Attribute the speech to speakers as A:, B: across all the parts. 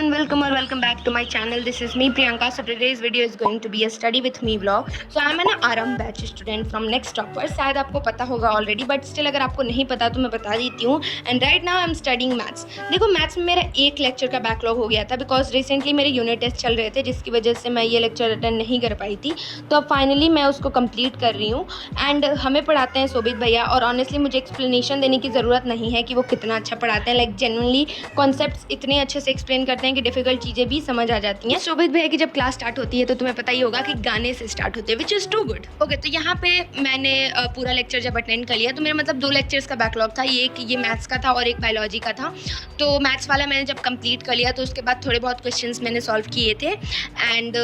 A: everyone, welcome back to my channel. This is me Priyanka. So today's video is going to be a study with me vlog. So I'm an RM batch student from next topper. शायद आपको पता होगा already, but still अगर आपको नहीं पता तो मैं बता देती हूँ. And right now I am studying maths. देखो मैथ्स में मेरा एक लेक्चर का बैकलॉग हो गया था बिकॉज रिसेंटली मेरे यूनिट टेस्ट चल रहे थे जिसकी वजह से मैं ये लेक्चर अटेंड नहीं कर पाई थी. तो अब फाइनली मैं उसको कंप्लीट कर रही हूँ. एंड हमें पढ़ाते हैं शोभित भैया और ऑनेस्टली मुझे एक्सप्लेनेशन देने की ज़रूरत नहीं है कि वो कितना अच्छा पढ़ाते हैं. लाइक जेन्युइनली कॉन्सेप्ट्स इतने अच्छे से एक्सप्लेन करते हैं कि डिफिकल्ट चीज़ें भी समझ आ जाती हैं. शोभित भैया की जब क्लास स्टार्ट होती है तो तुम्हें पता ही होगा कि गाने से स्टार्ट होते हैं, which is too good. Okay, तो यहाँ पे मैंने पूरा लेक्चर जब अटेंड कर लिया तो मेरा मतलब 2 लेक्चर्स का बैकलॉग था. ये मैथ्स का था और एक बायोलॉजी का था. तो मैथ्स वाला मैंने जब कंप्लीट कर लिया तो उसके बाद थोड़े बहुत क्वेश्चंस मैंने सॉल्व किए थे. एंड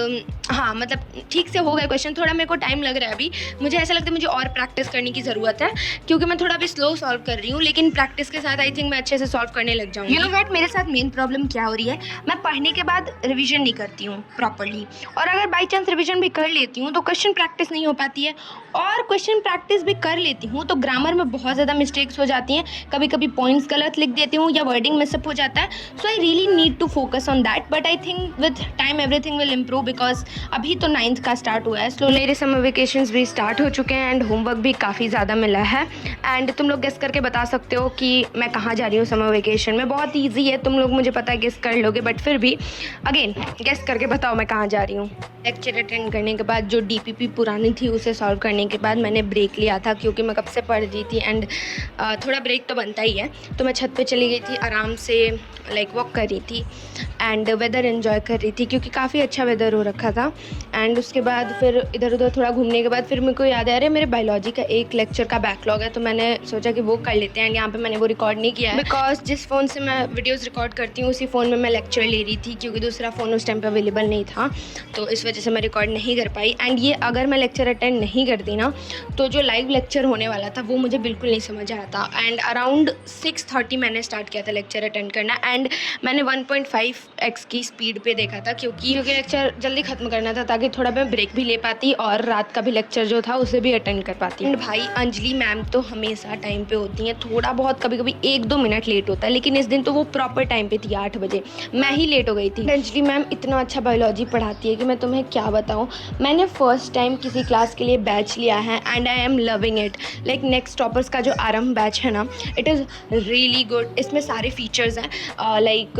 A: हाँ, मतलब ठीक से हो गए क्वेश्चन. थोड़ा मेरे को टाइम लग रहा है अभी. मुझे ऐसा लगता है मुझे और प्रैक्टिस करने की ज़रूरत है क्योंकि मैं थोड़ा अभी स्लो सॉल्व कर रही हूँ, लेकिन प्रैक्टिस के साथ आई थिंक मैं अच्छे से सॉल्व करने लग जाऊँगी. यू नो व्हाट, मेरे साथ मेन प्रॉब्लम क्या हो रही है, मैं पढ़ने के बाद रिवीजन नहीं करती हूँ प्रॉपर्ली. और अगर बाई चांस रिवीजन भी कर लेती हूँ तो क्वेश्चन प्रैक्टिस नहीं हो पाती है. और क्वेश्चन प्रैक्टिस भी कर लेती हूँ तो ग्रामर में बहुत ज़्यादा मिस्टेक्स हो जाती हैं. कभी कभी पॉइंट्स गलत लिख देती हूँ या वर्डिंग मिसअप हो जाता है. So I really need to focus on that, but I think with time everything will improve because अभी तो 9th का स्टार्ट हुआ है. स्लो मेरे समर वेकेशंस भी स्टार्ट हो चुके हैं एंड होमवर्क भी काफ़ी ज़्यादा मिला है. एंड तुम लोग गेस करके बता सकते हो कि मैं कहाँ जा रही हूँ समर वेकेशन में. बहुत ईजी है, तुम लोग मुझे पता है गेस कर लोगे, बट फिर भी अगेन गेस करके बताओ मैं कहाँ जा रही हूँ. लेक्चर अटेंड करने के बाद जो डीपीपी पुरानी थी उसे सॉल्व करने के बाद मैंने ब्रेक लिया था क्योंकि मैं कब से पढ़ रही थी एंड थोड़ा ब्रेक तो बनता ही है. तो मैं छत पे चली गई थी, आराम से लाइक वॉक कर रही थी एंड वेदर एंजॉय कर रही थी क्योंकि काफ़ी अच्छा वेदर हो रखा था. एंड उसके बाद फिर इधर उधर थोड़ा घूमने के बाद फिर मेरे को याद आया, अरे मेरे बायोलॉजी का एक लेक्चर का बैकलॉग है. तो मैंने सोचा कि वो कर लेते हैं. एंड यहाँ पे मैंने वो रिकॉर्ड नहीं किया है बिकॉज जिस फ़ोन से मैं वीडियोज़ रिकॉर्ड करती हूँ उसी फ़ोन में मैं लेक्चर ले रही थी क्योंकि दूसरा फ़ोन उस टाइम पर अवेलेबल नहीं था. तो इस वजह से मैं रिकॉर्ड नहीं कर पाई. एंड ये अगर मैं लेक्चर अटेंड नहीं करती ना तो जो लाइव लेक्चर होने वाला था वो मुझे बिल्कुल नहीं समझ आया था. एंड अराउंड 6:30 मैंने स्टार्ट किया था लेक्चर अटेंड करना एंड मैंने 1.5x की स्पीड पे देखा था क्योंकि लेक्चर जल्दी ख़त्म करना था ताकि थोड़ा मैं ब्रेक भी ले पाती और रात का भी लेक्चर जो था उसे भी अटेंड कर पाती. एंड भाई अंजलि मैम तो हमेशा टाइम पे होती हैं. थोड़ा बहुत कभी कभी 1-2 मिनट लेट होता है, लेकिन इस दिन तो वो प्रॉपर टाइम पे थी. 8 बजे मैं ही लेट हो गई थी. अंजलि मैम इतना अच्छा बायोलॉजी पढ़ाती है कि मैं तुम्हें क्या बताऊँ. मैंने फर्स्ट टाइम किसी क्लास के लिए बैच लिया है and I am loving it. Like next toppers का जो आरंभ बैच है ना, इट इज़ रियली गुड. इसमें सारे फीचर्स हैं, लाइक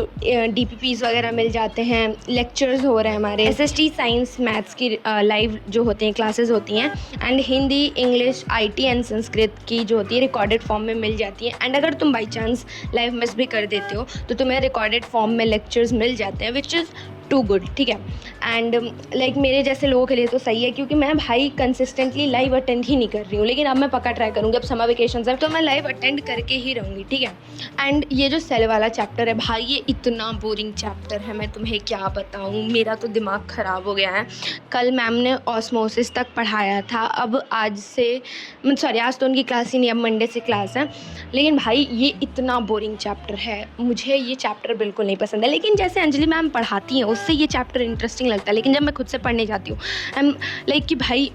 A: डीपीपीज वगैरह मिल जाते हैं, लेक्चर्स हो रहे हैं हमारे, एसएसटी साइंस मैथ्स की लाइव जो होती हैं क्लासेस होती हैं. And Hindi, English, IT and Sanskrit की जो होती है रिकॉर्डेड फॉर्म में मिल जाती है. एंड अगर तुम बाई चांस लाइव मिस भी कर देते हो तो तुम्हें रिकॉर्डेड फॉर्म में लेक्चर्स मिल जाते हैं, विच इज़ टू गुड. ठीक है. एंड लाइक मेरे जैसे लोगों के लिए तो सही है क्योंकि मैं भाई कंसिस्टेंटली लाइव अटेंड ही नहीं कर रही हूँ, लेकिन अब मैं पक्का ट्राई करूँगी. अब समर वेकेशन है तो मैं लाइव अटेंड करके ही रहूँगी. ठीक है. एंड ये जो सेल वाला चैप्टर है भाई, ये इतना बोरिंग चैप्टर है, मैं तुम्हें क्या बताऊँ. मेरा तो दिमाग ख़राब हो गया है. कल मैम ने ऑस्मोसिस तक पढ़ाया था. अब आज से सॉरी आज तो उनकी क्लास ही नहीं, अब मंडे से क्लास है. लेकिन भाई ये इतना बोरिंग चैप्टर है, मुझे ये चैप्टर बिल्कुल नहीं पसंद है. लेकिन जैसे अंजलि मैम पढ़ाती हैं उससे ये चैप्टर इंटरेस्टिंग लगता है, लेकिन जब मैं खुद से पढ़ने जाती हूँ आई एम लाइक कि भाई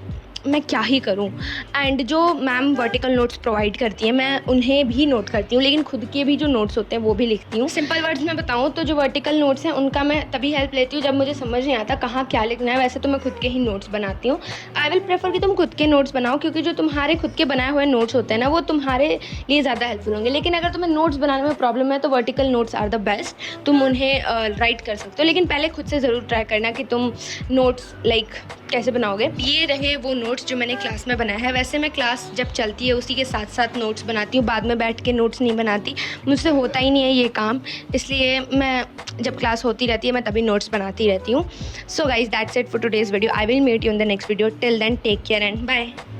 A: मैं क्या ही करूं. एंड जो मैम वर्टिकल नोट्स प्रोवाइड करती हैं मैं उन्हें भी नोट करती हूँ, लेकिन खुद के भी जो नोट्स होते हैं वो भी लिखती हूँ. सिंपल वर्ड्स में बताऊँ तो जो वर्टिकल नोट्स हैं उनका मैं तभी हेल्प लेती हूँ जब मुझे समझ नहीं आता कहाँ क्या लिखना है. वैसे तो मैं खुद के ही नोट्स बनाती हूँ. आई विल प्रेफर कि तुम खुद के नोट्स बनाओ क्योंकि जो तुम्हारे खुद के बनाए हुए नोट्स होते हैं ना वो तुम्हारे लिए ज़्यादा हेल्पफुल होंगे. लेकिन अगर तुम्हें नोट्स बनाने में प्रॉब्लम है तो vertical notes are the best. तुम उन्हें राइट कर सकते हो, लेकिन पहले खुद से ज़रूर ट्राई करना कि तुम नोट्स लाइक कैसे बनाओगे. ये रहे वो नोट्स जो मैंने क्लास में बनाया है. वैसे मैं क्लास जब चलती है उसी के साथ साथ नोट्स बनाती हूँ, बाद में बैठ के नोट्स नहीं बनाती. मुझसे होता ही नहीं है ये काम, इसलिए मैं जब क्लास होती रहती है मैं तभी नोट्स बनाती रहती हूँ. So guys that's it for today's video. I will meet you in the next video. Till then take care and bye.